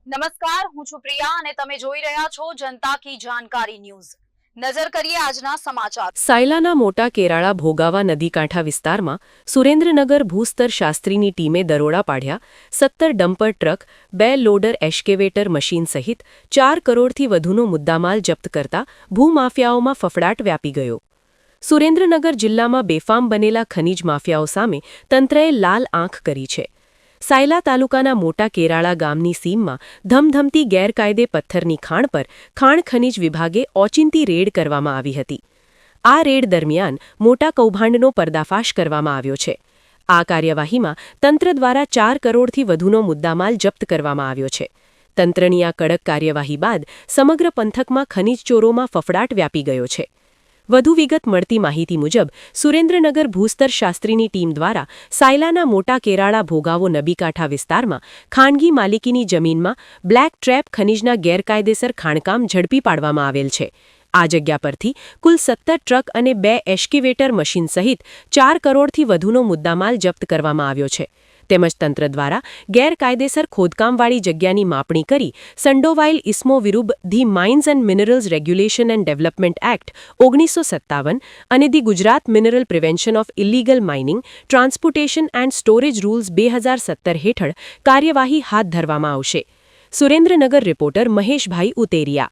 નમસ્કાર, હું છું પ્રિયા અને તમે જોઈ રહ્યા છો જનતા કી જાણકારી ન્યૂઝ। નજર કરીએ આજના સમાચાર। સાયલાના મોટા કેરાળા ભોગાવા નદીકાંઠા વિસ્તારમાં સુરેન્દ્રનગર ભૂસ્તર શાસ્ત્રીની ટીમે દરોડા પાડ્યા। 17 ડમ્પર ટ્રક, 2 લોડર એસ્કેવેટર મશીન સહિત 4 કરોડથી વધુનો મુદ્દામાલ જપ્ત કરતા ભૂમાફિયાઓમાં ફફડાટ વ્યાપી ગયો। સુરેન્દ્રનગર જિલ્લામાં બેફામ બનેલા ખનીજ માફિયાઓ સામે તંત્રએ લાલ આંખ કરી છે। સાયલા તાલુકાના મોટા કેરાળા ગામની સીમમાં ધમધમતી ગેરકાયદે પથ્થરની ખાણ પર ખાણ ખનીજ વિભાગે ઓચિંતી રેડ કરવામાં આવી હતી। આ રેડ દરમિયાન મોટા કૌભાંડનો પર્દાફાશ કરવામાં આવ્યો છે। આ કાર્યવાહીમાં તંત્ર દ્વારા 4 કરોડથી વધુનો મુદ્દામાલ જપ્ત કરવામાં આવ્યો છે। તંત્રની આ કડક કાર્યવાહી બાદ સમગ્ર પંથકમાં ખનીજ ચોરોમાં ફફડાટ વ્યાપી ગયો છે। વધુ વિગત મળતી માહિતી મુજબ સુરેન્દ્રનગર ભૂસ્તર શાસ્ત્રીની ટીમ દ્વારા સાયલાના મોટા કેરાળા ભોગાવો નદીકાંઠા વિસ્તારમાં ખાનગી માલિકીની જમીનમાં બ્લેક ટ્રેપ ખનીજના ગેરકાયદેસર ખાણકામ ઝડપી પાડવામાં આવેલ છે। આ જગ્યા પરથી કુલ 17 ટ્રક અને 2 એસ્કેવેટર મશીન સહિત 4 કરોડથી વધુનો મુદ્દામાલ જપ્ત કરવામાં આવ્યો છે। તેમજ તંત્ર દ્વારા ગેરકાયદેસર ખોદકામવાળી જગ્યાની માપણી કરી સંડોવાયેલ ઇસમો વિરુદ્ધ the mines and minerals regulation and development act 1957 અને the Gujarat mineral prevention of illegal mining, transportation and storage rules 2017 હેઠળ કાર્યવાહી હાથ ધરવામાં આવશે। સુરેન્દ્રનગર રિપોર્ટર મહેશભાઈ ઉતેરિયા।